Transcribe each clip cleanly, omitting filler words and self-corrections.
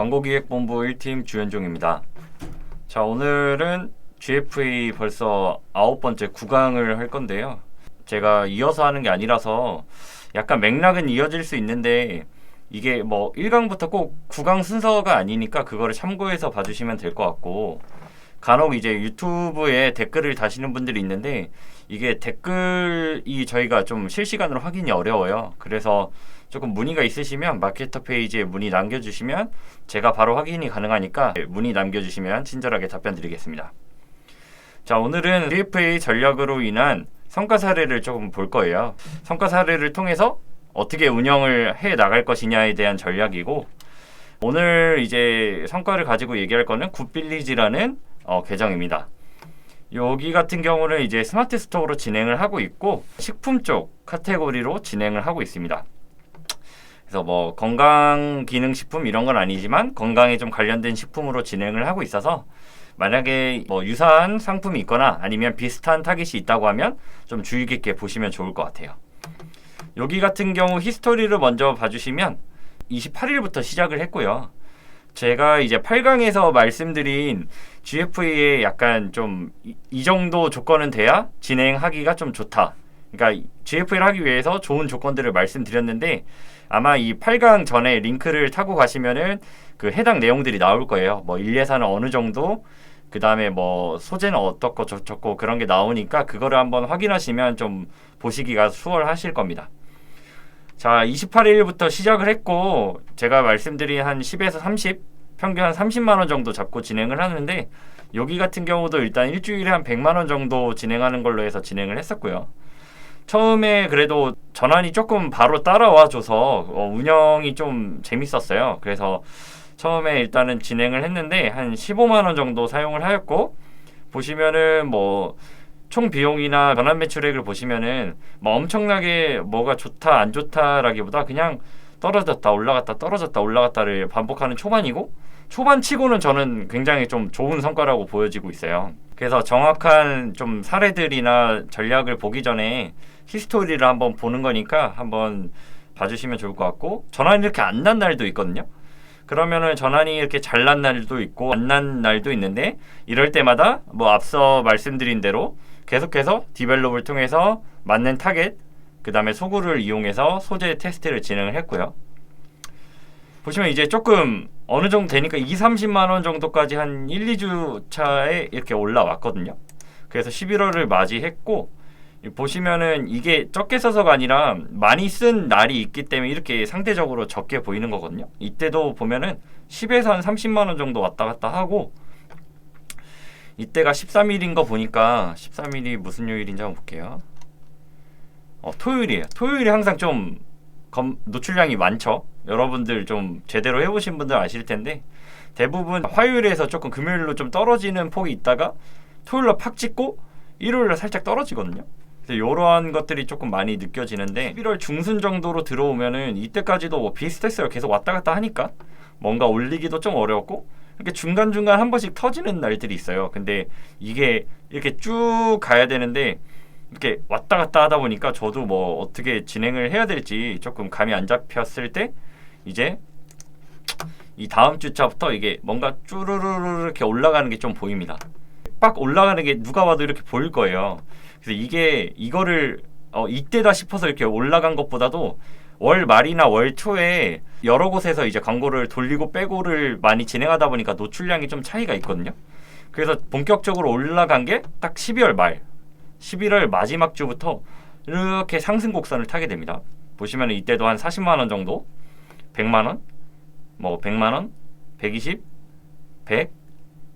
광고기획본부 1팀 주현종입니다. 자, 오늘은 GFA 벌써 9번째 9강을 할 건데요. 제가 이어서 하는 게 아니라서 약간 맥락은 이어질 수 있는데 이게 뭐 1강부터 꼭 9강 순서가 아니니까 그거를 참고해서 봐주시면 될 것 같고, 간혹 이제 유튜브에 댓글을 다시는 분들이 있는데 이게 댓글이 저희가 좀 실시간으로 확인이 어려워요. 그래서 조금 문의가 있으시면 마케터 페이지에 문의 남겨주시면 제가 바로 확인이 가능하니까 문의 남겨주시면 친절하게 답변 드리겠습니다. 자, 오늘은 GFA 전략으로 인한 성과 사례를 조금 볼 거예요. 성과 사례를 통해서 어떻게 운영을 해 나갈 것이냐에 대한 전략이고, 오늘 이제 성과를 가지고 얘기할 거는 굿빌리지라는 계정입니다. 여기 같은 경우는 이제 스마트 스토어로 진행을 하고 있고 식품 쪽 카테고리로 진행을 하고 있습니다. 그래서 뭐 건강 기능 식품 이런 건 아니지만 건강에 좀 관련된 식품으로 진행을 하고 있어서 만약에 뭐 유사한 상품이 있거나 아니면 비슷한 타깃이 있다고 하면 좀 주의 깊게 보시면 좋을 것 같아요. 여기 같은 경우 히스토리를 먼저 봐주시면 28일부터 시작을 했고요. 제가 이제 8강에서 말씀드린 GFA에 약간 좀 이 정도 조건은 돼야 진행하기가 좀 좋다. 그러니까 GFA를 하기 위해서 좋은 조건들을 말씀드렸는데 아마 이 8강 전에 링크를 타고 가시면은 그 해당 내용들이 나올 거예요. 뭐 인례사는 어느 정도, 그 다음에 뭐 소재는 어떻고 저렇고 그런 게 나오니까 그거를 한번 확인하시면 좀 보시기가 수월하실 겁니다. 자, 28일부터 시작을 했고 제가 말씀드린 한 10에서 30, 평균 한 30만원 정도 잡고 진행을 하는데 여기 같은 경우도 일단 일주일에 한 100만원 정도 진행하는 걸로 해서 진행을 했었고요. 처음에 그래도 전환이 조금 바로 따라와줘서 운영이 좀 재밌었어요. 그래서 처음에 일단은 진행을 했는데 한 15만원 정도 사용을 하였고, 보시면은 뭐 총 비용이나 전환 매출액을 보시면은 뭐 엄청나게 뭐가 좋다 안 좋다라기보다 그냥 떨어졌다 올라갔다 떨어졌다 올라갔다를 반복하는 초반이고, 초반치고는 저는 굉장히 좀 좋은 성과라고 보여지고 있어요. 그래서 정확한 좀 사례들이나 전략을 보기 전에 히스토리를 한번 보는 거니까 한번 봐주시면 좋을 것 같고, 전환이 이렇게 안 난 날도 있거든요. 그러면은 전환이 이렇게 잘 난 날도 있고 안 난 날도 있는데, 이럴 때마다 뭐 앞서 말씀드린 대로 계속해서 디벨롭을 통해서 맞는 타겟, 그 다음에 소구를 이용해서 소재 테스트를 진행을 했고요. 보시면 이제 조금 어느 정도 되니까 20-30만원 정도까지 한 1-2주 차에 이렇게 올라왔거든요. 그래서 11월을 맞이했고, 보시면은 이게 적게 써서가 아니라 많이 쓴 날이 있기 때문에 이렇게 상대적으로 적게 보이는 거거든요. 이때도 보면은 10에서 한 30만원 정도 왔다 갔다 하고, 이때가 13일인 거 보니까 13일이 무슨 요일인지 한번 볼게요. 토요일이에요. 토요일이 항상 좀 노출량이 많죠. 여러분들 좀 제대로 해보신 분들 아실 텐데 대부분 화요일에서 조금 금요일로 좀 떨어지는 폭이 있다가 토요일로 팍 찍고 일요일로 살짝 떨어지거든요. 그래서 이러한 것들이 조금 많이 느껴지는데 11월 중순 정도로 들어오면은 이때까지도 뭐 비슷했어요. 계속 왔다 갔다 하니까 뭔가 올리기도 좀 어려웠고, 이렇게 중간중간 한 번씩 터지는 날들이 있어요. 근데 이게 이렇게 쭉 가야 되는데 이렇게 왔다 갔다 하다 보니까 저도 뭐 어떻게 진행을 해야 될지 조금 감이 안 잡혔을 때 이제 이 다음 주차부터 이게 뭔가 쭈르르르 이렇게 올라가는 게 좀 보입니다. 빡 올라가는 게 누가 봐도 이렇게 보일 거예요. 그래서 이거를 이때다 싶어서 이렇게 올라간 것보다도 월 말이나 월 초에 여러 곳에서 이제 광고를 돌리고 빼고를 많이 진행하다 보니까 노출량이 좀 차이가 있거든요. 그래서 본격적으로 올라간 게 딱 12월 말, 11월 마지막 주부터 이렇게 상승 곡선을 타게 됩니다. 보시면 이때도 한 40만원 정도, 100만원, 뭐 100만원, 120, 100,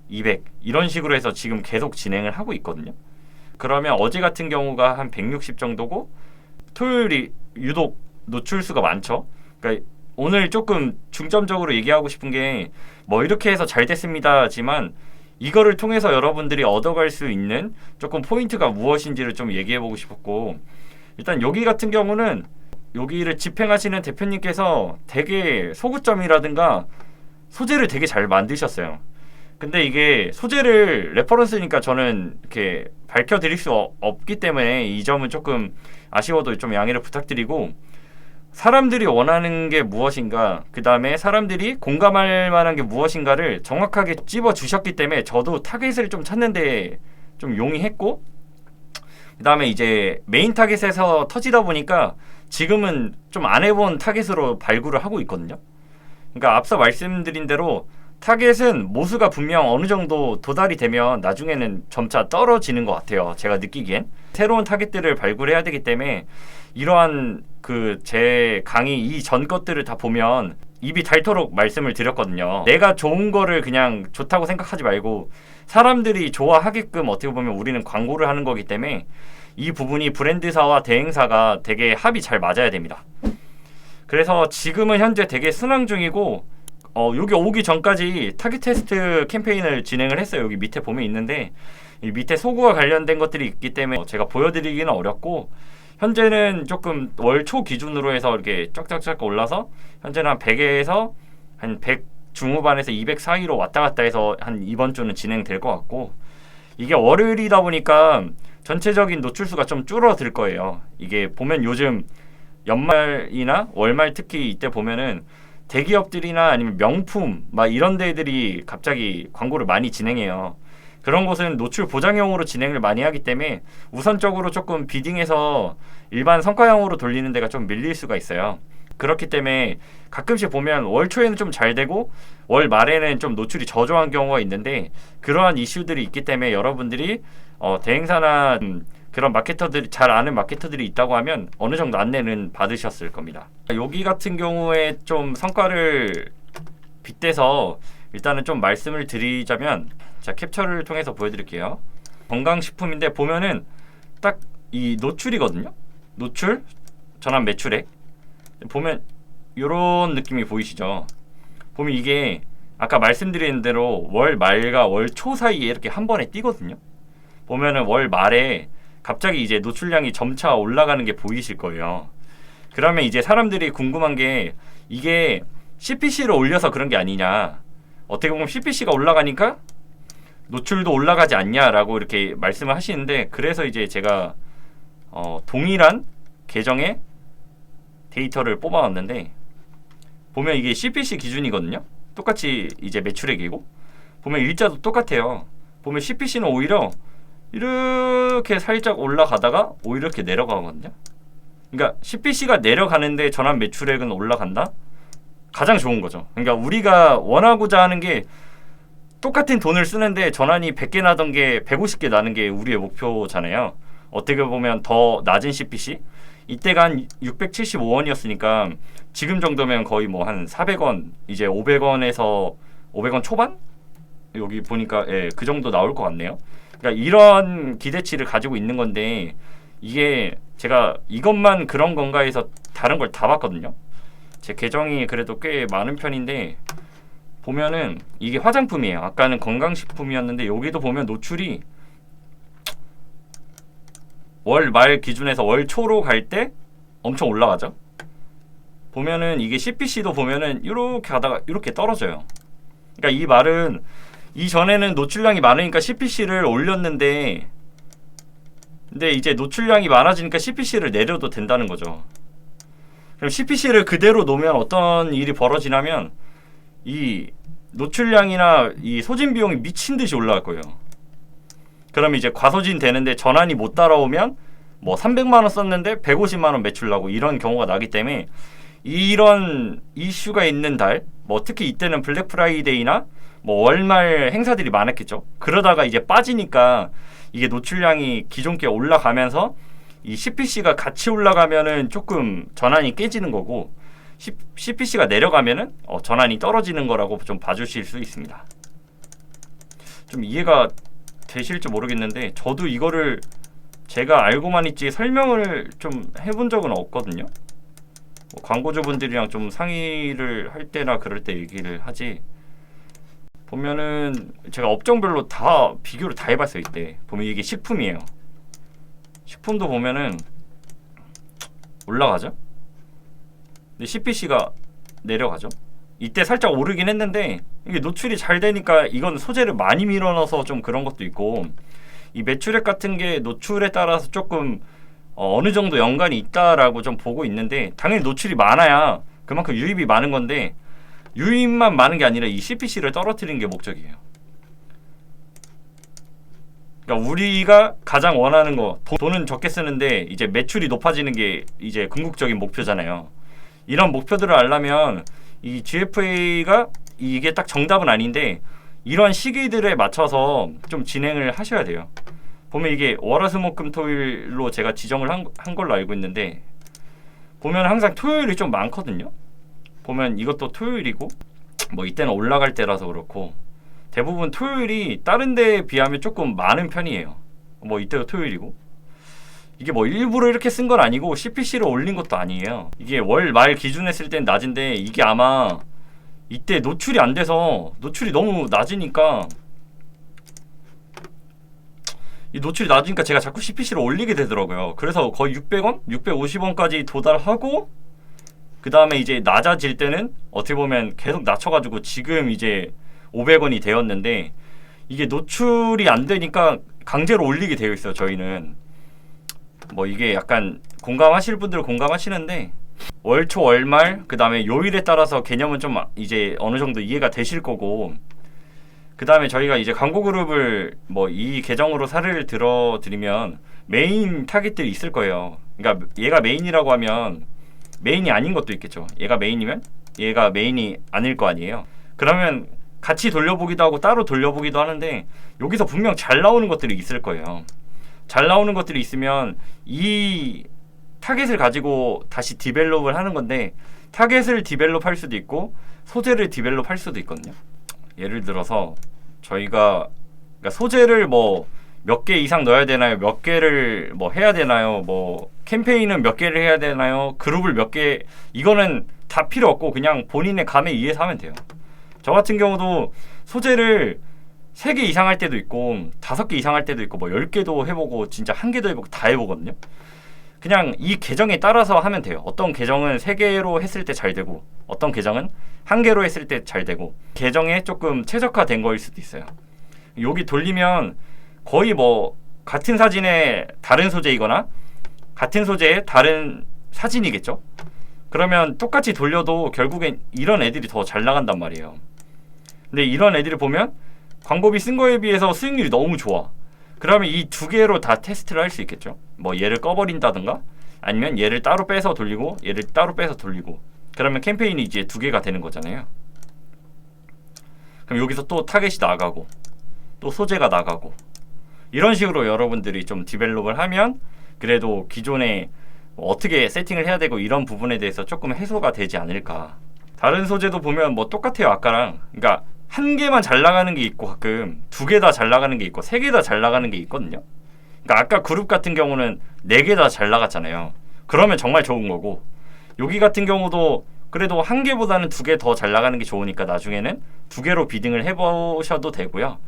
200 이런 식으로 해서 지금 계속 진행을 하고 있거든요. 그러면 어제 같은 경우가 한 160 정도고 토요일이 유독 노출수가 많죠. 그러니까 오늘 조금 중점적으로 얘기하고 싶은 게 뭐 이렇게 해서 잘 됐습니다지만 이거를 통해서 여러분들이 얻어갈 수 있는 조금 포인트가 무엇인지를 좀 얘기해보고 싶었고, 일단 여기 같은 경우는 여기를 집행하시는 대표님께서 되게 소구점이라든가 소재를 되게 잘 만드셨어요. 근데 이게 소재를 레퍼런스니까 저는 이렇게 밝혀드릴 수 없기 때문에 이 점은 조금 아쉬워도 좀 양해를 부탁드리고, 사람들이 원하는 게 무엇인가, 그 다음에 사람들이 공감할 만한 게 무엇인가를 정확하게 찝어 주셨기 때문에 저도 타겟을 좀 찾는데 좀 용이했고, 그 다음에 이제 메인 타겟에서 터지다 보니까 지금은 좀 안 해본 타겟으로 발굴을 하고 있거든요. 그러니까 앞서 말씀드린 대로 타겟은 모수가 분명 어느 정도 도달이 되면 나중에는 점차 떨어지는 것 같아요. 제가 느끼기엔 새로운 타겟들을 발굴해야 되기 때문에 이러한 그 제 강의 이전 것들을 다 보면 입이 닳도록 말씀을 드렸거든요. 내가 좋은 거를 그냥 좋다고 생각하지 말고 사람들이 좋아하게끔 어떻게 보면 우리는 광고를 하는 거기 때문에 이 부분이 브랜드사와 대행사가 되게 합이 잘 맞아야 됩니다. 그래서 지금은 현재 되게 순항 중이고, 여기 오기 전까지 타겟 테스트 캠페인을 진행을 했어요. 여기 밑에 보면 있는데 이 밑에 소구와 관련된 것들이 있기 때문에 제가 보여드리기는 어렵고, 현재는 조금 월 초 기준으로 해서 이렇게 쫙쫙쫙 올라서 현재는 한 100에서 한 100 중후반에서 200 사이로 왔다 갔다 해서 한 이번 주는 진행될 것 같고, 이게 월요일이다 보니까 전체적인 노출수가 좀 줄어들 거예요. 이게 보면 요즘 연말이나 월말 특히 이때 보면은 대기업들이나 아니면 명품 막 이런 데들이 갑자기 광고를 많이 진행해요. 그런 곳은 노출 보장형으로 진행을 많이 하기 때문에 우선적으로 조금 비딩해서 일반 성과형으로 돌리는 데가 좀 밀릴 수가 있어요. 그렇기 때문에 가끔씩 보면 월 초에는 좀 잘 되고 월 말에는 좀 노출이 저조한 경우가 있는데, 그러한 이슈들이 있기 때문에 여러분들이 대행사나 그런 마케터들이 잘 아는 마케터들이 있다고 하면 어느 정도 안내는 받으셨을 겁니다. 여기 같은 경우에 좀 성과를 빗대서 일단은 좀 말씀을 드리자면, 자, 캡처를 통해서 보여드릴게요. 건강식품인데 보면은 딱 이 노출이거든요. 노출, 전환 매출액 보면 이런 느낌이 보이시죠? 보면 이게 아까 말씀드린 대로 월 말과 월 초 사이에 이렇게 한 번에 뛰거든요. 보면은 월 말에 갑자기 이제 노출량이 점차 올라가는 게 보이실 거예요. 그러면 이제 사람들이 궁금한 게, 이게 CPC를 올려서 그런 게 아니냐, 어떻게 보면 CPC가 올라가니까 노출도 올라가지 않냐라고 이렇게 말씀을 하시는데, 그래서 이제 제가 동일한 계정의 데이터를 뽑아왔는데, 보면 이게 CPC 기준이거든요. 똑같이 이제 매출액이고, 보면 일자도 똑같아요. 보면 CPC는 오히려 이렇게 살짝 올라가다가 오히려 이렇게 내려가거든요. 그러니까 CPC가 내려가는데 전환 매출액은 올라간다? 가장 좋은 거죠. 그러니까 우리가 원하고자 하는 게 똑같은 돈을 쓰는데 전환이 100개 나던 게 150개 나는 게 우리의 목표잖아요. 어떻게 보면 더 낮은 CPC? 이때가 한 675원이었으니까 지금 정도면 거의 뭐 한 400원, 이제 500원에서 500원 초반? 여기 보니까 예, 그 정도 나올 것 같네요. 그러니까 이런 기대치를 가지고 있는 건데, 이게 제가 이것만 그런 건가 해서 다른 걸 다 봤거든요. 제 계정이 그래도 꽤 많은 편인데 보면은 이게 화장품이에요. 아까는 건강식품이었는데 여기도 보면 노출이 월 말 기준에서 월 초로 갈 때 엄청 올라가죠. 보면은 이게 CPC도 보면은 이렇게 가다가 이렇게 떨어져요. 그러니까 이 말은 이전에는 노출량이 많으니까 CPC를 올렸는데, 근데 이제 노출량이 많아지니까 CPC를 내려도 된다는 거죠. 그럼 CPC를 그대로 놓으면 어떤 일이 벌어지냐면 이 노출량이나 이 소진 비용이 미친 듯이 올라갈 거예요. 그럼 이제 과소진 되는데 전환이 못 따라오면 뭐 300만 원 썼는데 150만 원 매출 나고 이런 경우가 나기 때문에, 이런 이슈가 있는 달, 뭐 특히 이때는 블랙 프라이데이나 뭐 월말 행사들이 많았겠죠. 그러다가 이제 빠지니까 이게 노출량이 기존 게 올라가면서 이 CPC가 같이 올라가면은 조금 전환이 깨지는 거고, CPC가 내려가면은 전환이 떨어지는 거라고 좀 봐주실 수 있습니다. 좀 이해가 되실지 모르겠는데 저도 이거를 제가 알고만 있지 설명을 좀 해본 적은 없거든요. 광고주분들이랑 좀 상의를 할 때나 그럴 때 얘기를 하지, 보면은 제가 업종별로 다 비교를 다 해봤어요. 이때 보면 이게 식품이에요. 식품도 보면은 올라가죠. 근데 CPC가 내려가죠. 이때 살짝 오르긴 했는데 이게 노출이 잘 되니까 이건 소재를 많이 밀어넣어서 좀 그런 것도 있고, 이 매출액 같은 게 노출에 따라서 조금 어느 정도 연관이 있다라고 좀 보고 있는데, 당연히 노출이 많아야 그만큼 유입이 많은 건데, 유입만 많은 게 아니라 이 CPC를 떨어뜨리는 게 목적이에요. 그러니까 우리가 가장 원하는 거, 돈은 적게 쓰는데 이제 매출이 높아지는 게 이제 궁극적인 목표잖아요. 이런 목표들을 알려면 이 GFA가 이게 딱 정답은 아닌데, 이런 시기들에 맞춰서 좀 진행을 하셔야 돼요. 보면 이게 월화수목금토일로 제가 지정을 한 걸로 알고 있는데, 보면 항상 토요일이 좀 많거든요. 보면 이것도 토요일이고, 뭐 이때는 올라갈 때라서 그렇고, 대부분 토요일이 다른 데에 비하면 조금 많은 편이에요. 뭐 이때도 토요일이고, 이게 뭐 일부러 이렇게 쓴 건 아니고 CPC를 올린 것도 아니에요. 이게 월 말 기준에 쓸 땐 낮은데, 이게 아마 이때 노출이 안 돼서, 노출이 너무 낮으니까, 이 노출이 낮으니까 제가 자꾸 CPC를 올리게 되더라고요. 그래서 거의 600원? 650원까지 도달하고, 그 다음에 이제 낮아질 때는 어떻게 보면 계속 낮춰가지고 지금 이제 500원이 되었는데, 이게 노출이 안 되니까 강제로 올리게 되어 있어요. 저희는 뭐 이게 약간 공감하실 분들은 공감하시는데, 월초 월말 그 다음에 요일에 따라서 개념은 좀 이제 어느 정도 이해가 되실 거고, 그 다음에 저희가 이제 광고 그룹을 뭐 이 계정으로 사례를 들어 드리면 메인 타깃들이 있을 거예요. 그러니까 얘가 메인이라고 하면 메인이 아닌 것도 있겠죠. 얘가 메인이면 얘가 메인이 아닐 거 아니에요. 그러면 같이 돌려보기도 하고 따로 돌려보기도 하는데, 여기서 분명 잘 나오는 것들이 있을 거예요. 잘 나오는 것들이 있으면 이 타겟을 가지고 다시 디벨롭을 하는 건데, 타겟을 디벨롭 할 수도 있고 소재를 디벨롭 할 수도 있거든요. 예를 들어서 저희가 그러니까 소재를 뭐 몇 개 이상 넣어야 되나요? 몇 개를 뭐 해야 되나요? 뭐 캠페인은 몇 개를 해야 되나요? 그룹을 몇 개, 이거는 다 필요 없고 그냥 본인의 감에 의해서 하면 돼요. 저 같은 경우도 소재를 3개 이상 할 때도 있고 5개 이상 할 때도 있고 뭐 10개도 해보고 진짜 1개도 해보고 다 해보거든요. 그냥 이 계정에 따라서 하면 돼요. 어떤 계정은 3개로 했을 때 잘 되고, 어떤 계정은 1개로 했을 때 잘 되고, 계정에 조금 최적화된 거일 수도 있어요. 여기 돌리면 거의 뭐 같은 사진에 다른 소재이거나 같은 소재에 다른 사진이겠죠. 그러면 똑같이 돌려도 결국엔 이런 애들이 더 잘 나간단 말이에요. 근데 이런 애들을 보면 광고비 쓴 거에 비해서 수익률이 너무 좋아. 그러면 이 두 개로 다 테스트를 할 수 있겠죠. 뭐 얘를 꺼버린다든가, 아니면 얘를 따로 빼서 돌리고 얘를 따로 빼서 돌리고, 그러면 캠페인이 이제 2개가 되는 거잖아요. 그럼 여기서 또 타겟이 나가고 또 소재가 나가고, 이런 식으로 여러분들이 좀 디벨롭을 하면 그래도 기존에 뭐 어떻게 세팅을 해야 되고 이런 부분에 대해서 조금 해소가 되지 않을까. 다른 소재도 보면 뭐 똑같아요. 아까랑. 그러니까 1개만 잘 나가는 게 있고, 가끔 2개 다 잘 나가는 게 있고 3개 다 잘 나가는 게 있거든요. 그러니까 아까 그룹 같은 경우는 4개 다 잘 나갔잖아요. 그러면 정말 좋은 거고, 여기 같은 경우도 그래도 1개보다는 2개 더 잘 나가는 게 좋으니까 나중에는 2개로 비딩을 해보셔도 되고요.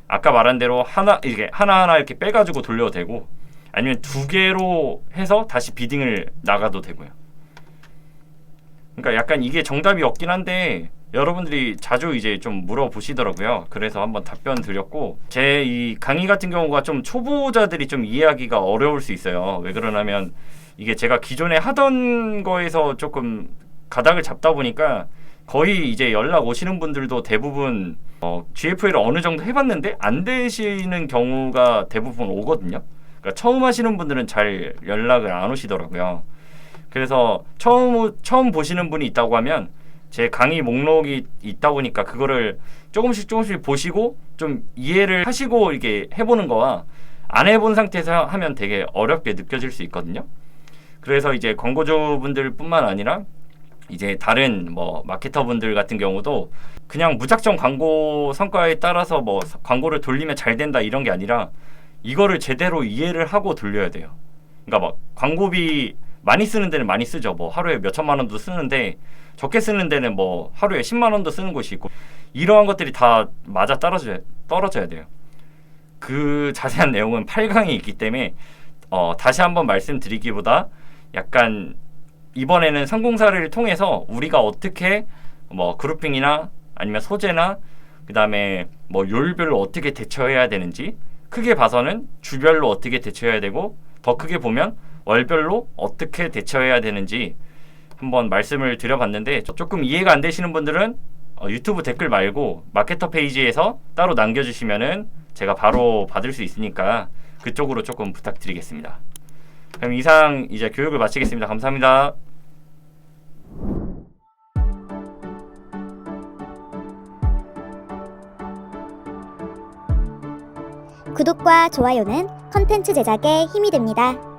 아까 말한 대로 이렇게 하나하나 이렇게 빼가지고 돌려도 되고, 아니면 2개로 해서 다시 비딩을 나가도 되고요. 그러니까 약간 이게 정답이 없긴 한데 여러분들이 자주 이제 좀 물어보시더라고요. 그래서 한번 답변 드렸고, 제 이 강의 같은 경우가 좀 초보자들이 좀 이해하기가 어려울 수 있어요. 왜 그러냐면 이게 제가 기존에 하던 거에서 조금 가닥을 잡다 보니까 거의 이제 연락 오시는 분들도 대부분 GFA를 어느 정도 해봤는데 안 되시는 경우가 대부분 오거든요. 그러니까 처음 하시는 분들은 잘 연락을 안 오시더라고요. 그래서 처음 보시는 분이 있다고 하면 제 강의 목록이 있다 보니까 그거를 조금씩 보시고 좀 이해를 하시고 이렇게 해보는 거와 안 해본 상태에서 하면 되게 어렵게 느껴질 수 있거든요. 그래서 이제 광고주분들 뿐만 아니라 이제 다른 뭐 마케터분들 같은 경우도 그냥 무작정 광고 성과에 따라서 뭐 광고를 돌리면 잘 된다 이런 게 아니라 이거를 제대로 이해를 하고 돌려야 돼요. 그러니까 막 광고비 많이 쓰는 데는 많이 쓰죠. 뭐 하루에 몇 천만 원도 쓰는데, 적게 쓰는 데는 뭐 하루에 10만 원도 쓰는 곳이 있고, 이러한 것들이 다 맞아 떨어져야 돼요. 그 자세한 내용은 8강에 있기 때문에 다시 한번 말씀드리기보다 약간 이번에는 성공 사례를 통해서 우리가 어떻게 뭐 그룹핑이나 아니면 소재나 그 다음에 뭐 요일별로 어떻게 대처해야 되는지, 크게 봐서는 주별로 어떻게 대처해야 되고, 더 크게 보면 월별로 어떻게 대처해야 되는지 한번 말씀을 드려봤는데, 조금 이해가 안 되시는 분들은 유튜브 댓글 말고 마케터 페이지에서 따로 남겨주시면은 제가 바로 받을 수 있으니까 그쪽으로 조금 부탁드리겠습니다. 그럼 이상 이제 교육을 마치겠습니다. 감사합니다. 구독과 좋아요는 컨텐츠 제작에 힘이 됩니다.